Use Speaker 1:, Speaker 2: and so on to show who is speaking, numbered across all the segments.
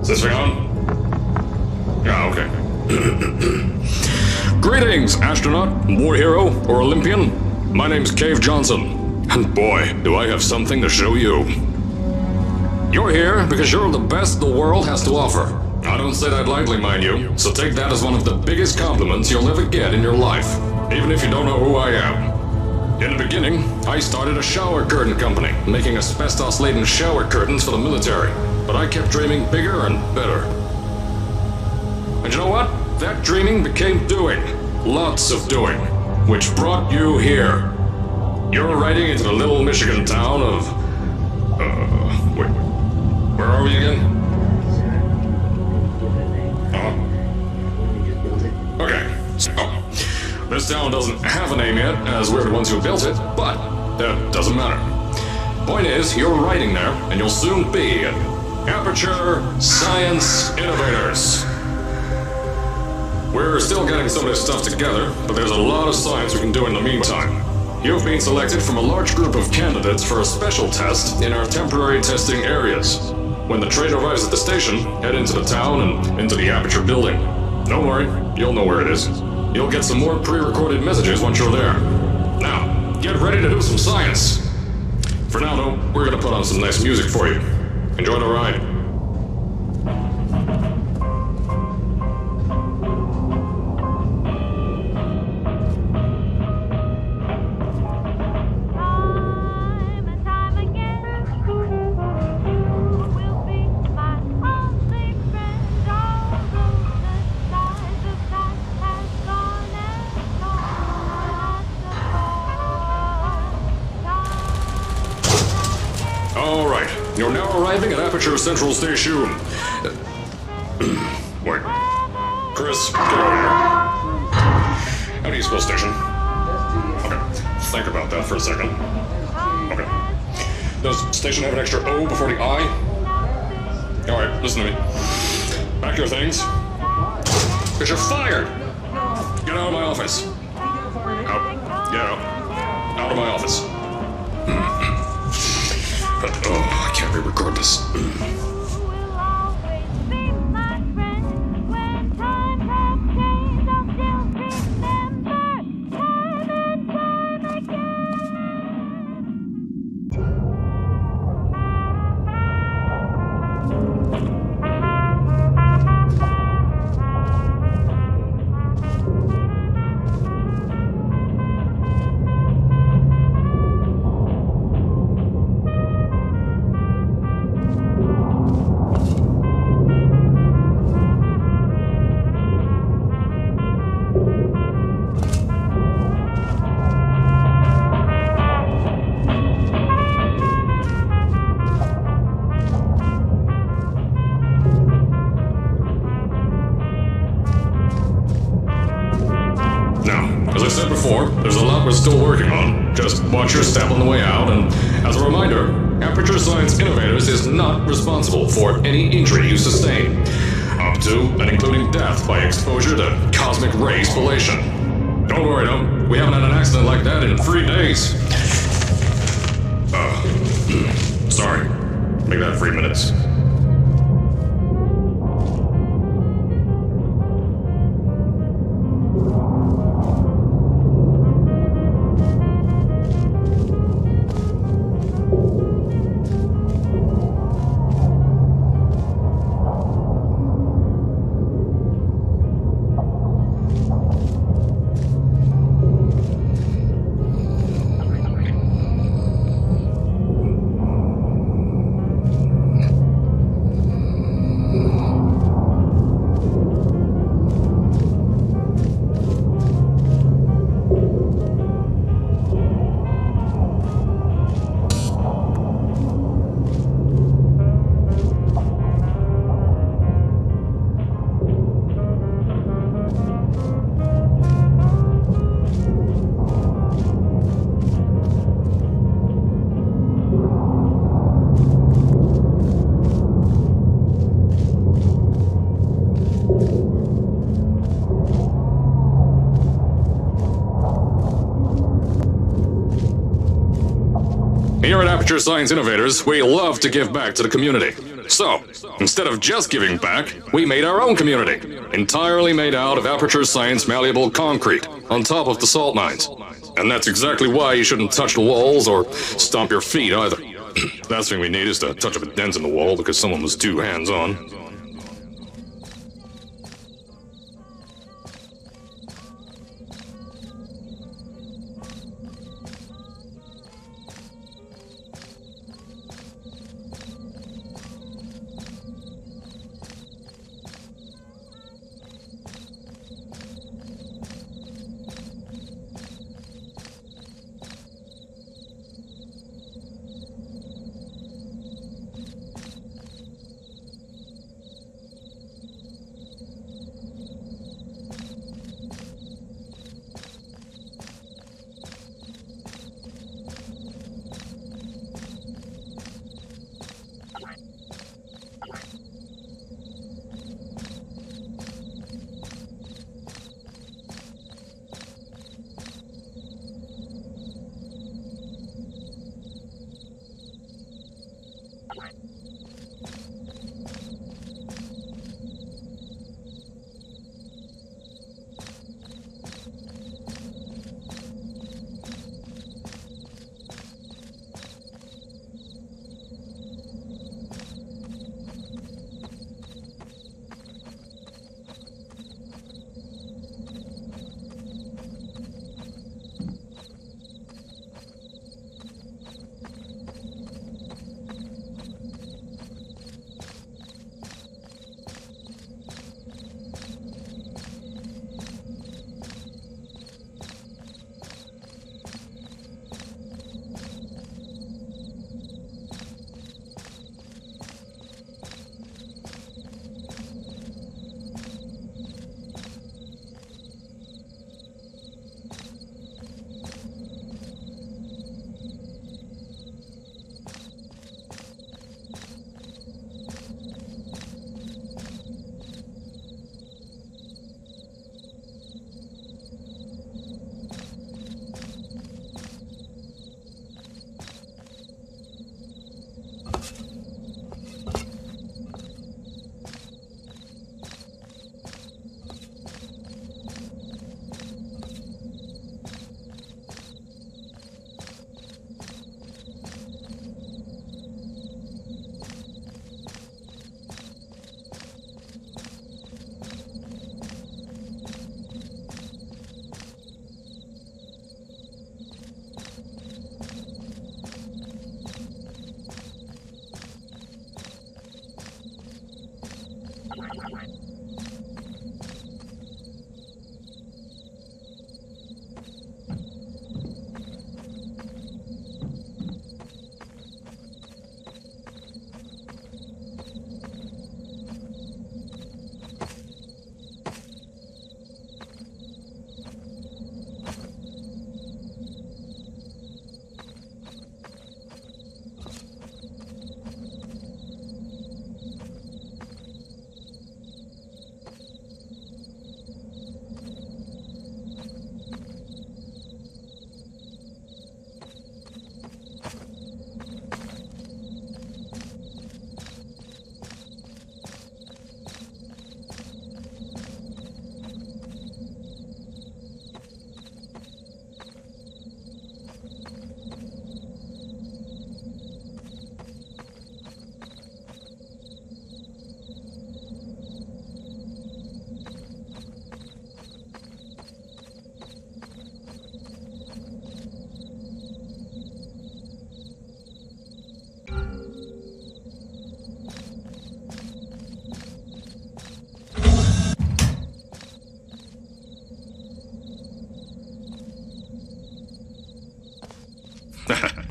Speaker 1: Is this thing on? Yeah, okay. Greetings, astronaut, war hero, or Olympian. My name's Cave Johnson, and boy, do I have something to show you. You're here because you're the best the world has to offer. I don't say that lightly, mind you, so take that as one of the biggest compliments you'll ever get in your life, even if you don't know who I am. In the beginning, I started a shower curtain company, making asbestos-laden shower curtains for the military. But I kept dreaming bigger and better. And you know what? That dreaming became doing. Lots of doing. Which brought you here. You're riding into the little Michigan town of... wait. Where are we again? Okay. So, this town doesn't have a name yet, as we're the ones who built it, but that doesn't matter. Point is, you're riding there, and you'll soon be at Apeature Innovators. We're still getting some of this stuff together, but there's a lot of science we can do in the meantime. You've been selected from a large group of candidates for a special test in our temporary testing areas. When the train arrives at the station, head into the town and into the Apeature building. Don't worry, you'll know where it is. You'll get some more pre-recorded messages once you're there. Now, get ready to do some science. For now, though, we're gonna put on some nice music for you. Enjoy the ride. All right, you're now arriving at Apeature Central Station. Wait. Chris, get over here. How do you spell station? Okay, think about that for a second. Okay. Does station have an extra O before the I? All right, listen to me. Pack your things. Because you're fired! Get out of my office. Out. Get out. Out of my office. Oh, I can't re-record this. There's a lot we're still working on. Just watch your step on the way out, and as a reminder, Apeature Science Innovators is not responsible for any injury you sustain, up to and including death by exposure to cosmic ray spallation. Don't worry though, we haven't had an accident like that in 3 days. Sorry. Make that 3 minutes. Apeature Science Innovators, we love to give back to the community. So, instead of just giving back, we made our own community, entirely made out of Apeature Science malleable concrete, on top of the salt mines. And that's exactly why you shouldn't touch the walls or stomp your feet either. Last thing we need is to touch up a dent in the wall because someone was too hands-on.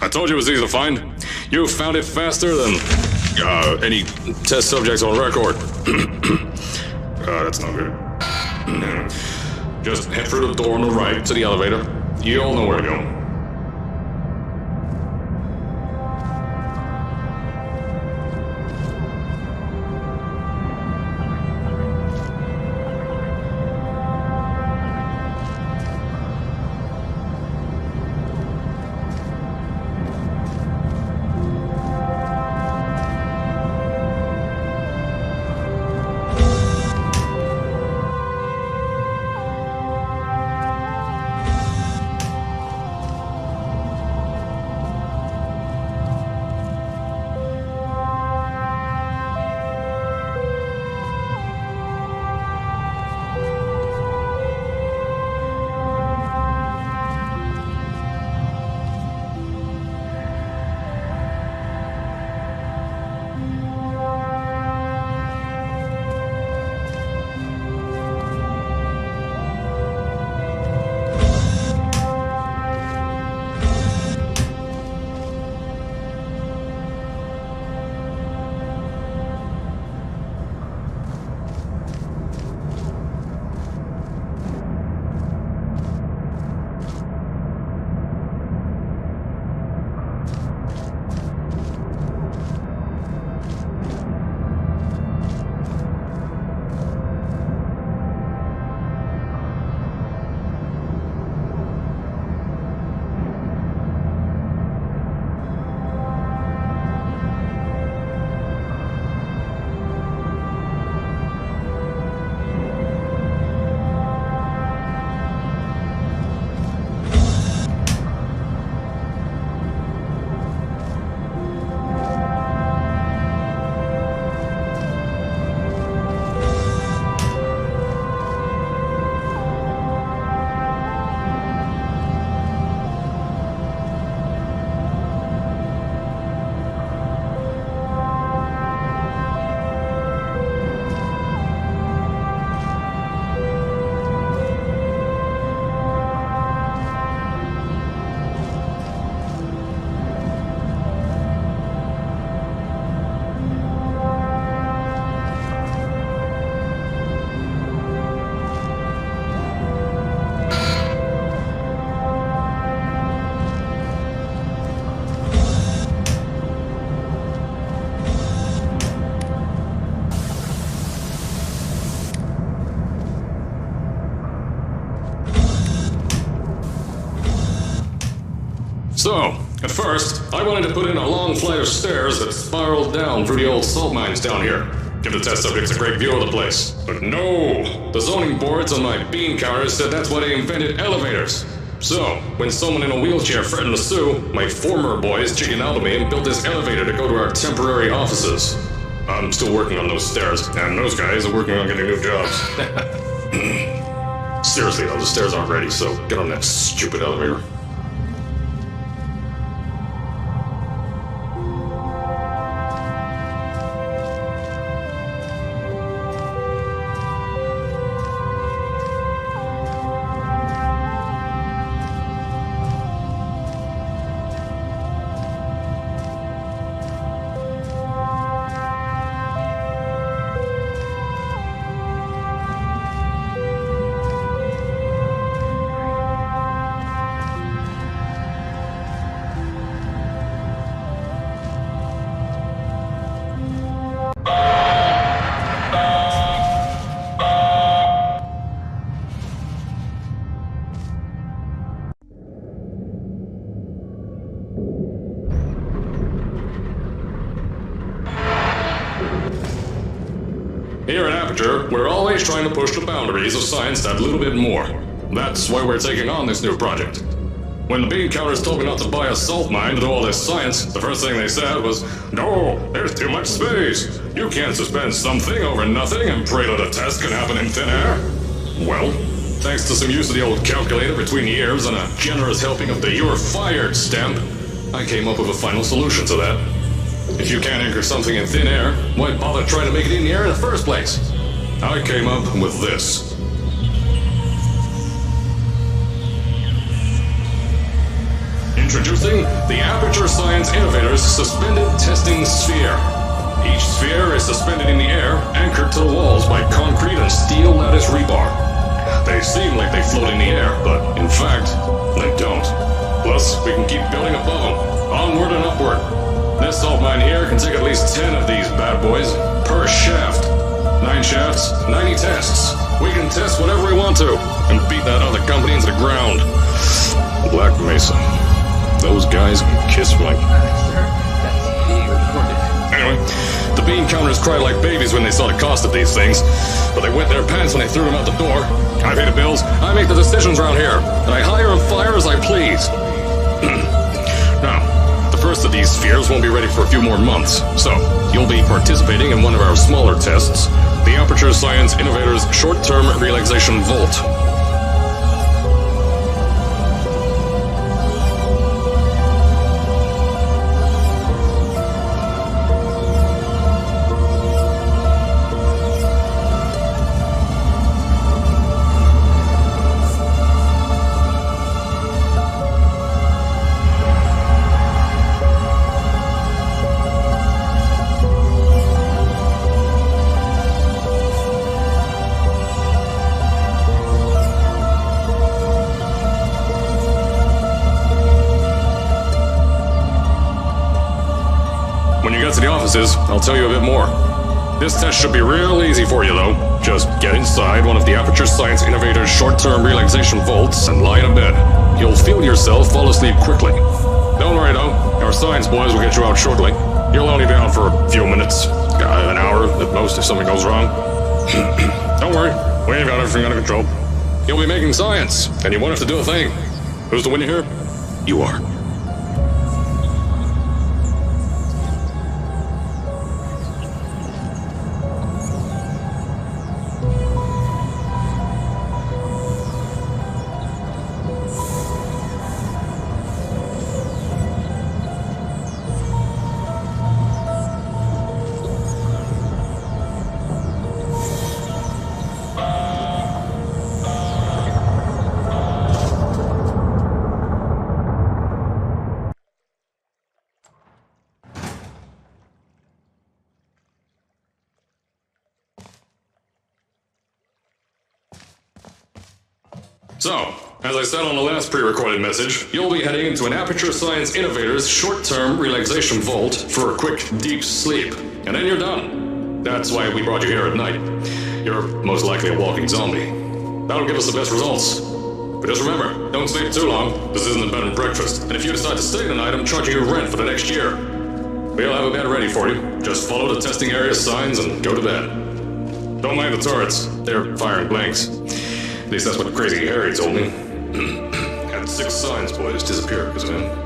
Speaker 1: I told you it was easy to find. You found it faster than any test subjects on record. That's not good. Just head through the door on the right to the elevator. You all know where to go. So, at first, I wanted to put in a long flight of stairs that spiraled down through the old salt mines down here. Give the test subjects a great view of the place. But no! The zoning boards on my bean counters said that's why they invented elevators. So, when someone in a wheelchair threatened to sue, my former boys chickened out of me and built this elevator to go to our temporary offices. I'm still working on those stairs, and those guys are working on getting new jobs. Seriously though, the stairs aren't ready, so get on that stupid elevator. Here at Apeature, we're always trying to push the boundaries of science that little bit more. That's why we're taking on this new project. When the bean counters told me not to buy a salt mine to do all this science, the first thing they said was, "No, there's too much space. You can't suspend something over nothing and pray that a test can happen in thin air." Well, thanks to some use of the old calculator between the ears and a generous helping of the "you're fired" stamp, I came up with a final solution to that. If you can't anchor something in thin air, why bother trying to make it in the air in the first place? I came up with this. Introducing the Apeature Science Innovators Suspended Testing Sphere. Each sphere is suspended in the air, anchored to the walls by concrete and steel lattice rebar. They seem like they float in the air, but in fact, they don't. Plus, we can keep building above them, onward and upward. This salt mine here can take at least 10 of these bad boys per shaft. 9 shafts, 90 tests. We can test whatever we want to and beat that other company into the ground. Black Mesa. Those guys can kiss my... Anyway, the bean counters cried like babies when they saw the cost of these things, but they wet their pants when they threw them out the door. I pay the bills, I make the decisions around here, and I hire and fire as I please. Now, the first of these spheres won't be ready for a few more months, so you'll be participating in one of our smaller tests, the Apeature Science Innovators Short-Term Relaxation Vault. When you get to the offices, I'll tell you a bit more. This test should be real easy for you, though. Just get inside one of the Apeature Science Innovators short-term relaxation vaults and lie in bed. You'll feel yourself fall asleep quickly. Don't worry, though. Our science boys will get you out shortly. You'll only be out for a few minutes. An hour at most if something goes wrong. Don't worry. We ain't got everything under control. You'll be making science, and you won't have to do a thing. Who's the winner here? You are. So, as I said on the last pre-recorded message, you'll be heading into an Apeature Science Innovators short-term relaxation vault for a quick, deep sleep. And then you're done. That's why we brought you here at night. You're most likely a walking zombie. That'll give us the best results. But just remember, don't sleep too long. This isn't a bed and breakfast. And if you decide to stay tonight, I'm charging you rent for the next year. We'll have a bed ready for you. Just follow the testing area signs and go to bed. Don't mind the turrets. They're firing blanks. At least that's what Crazy Harry told me. Had 6 signs boys disappear because of him.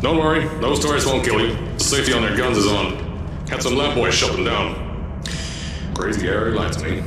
Speaker 1: Don't worry, those turrets won't kill you. The safety on their guns is on. Had some lab boys shut them down. Crazy airy lights, me.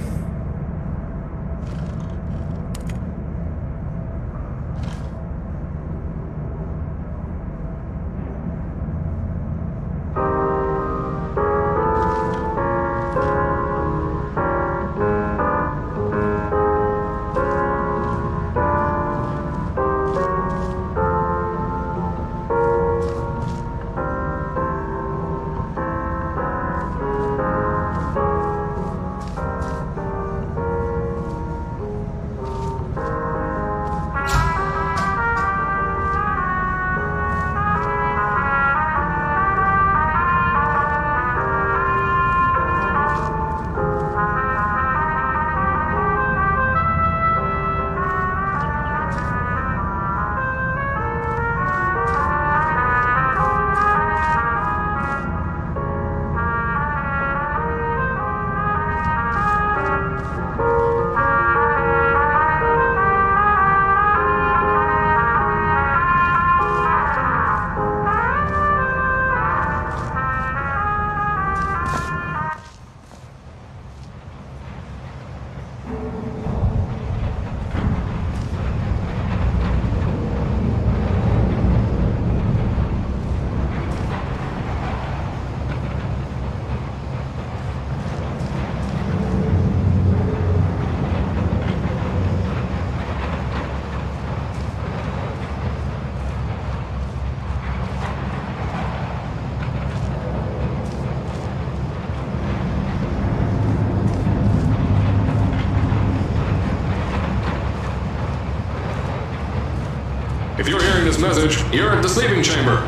Speaker 1: If you're hearing this message, you're at the sleeping chamber.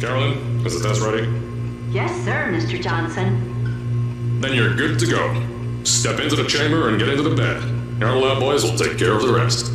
Speaker 1: Carolyn, is the test ready?
Speaker 2: Yes, sir, Mr. Johnson.
Speaker 1: Then you're good to go. Step into the chamber and get into the bed. Our lab boys will take care of the rest.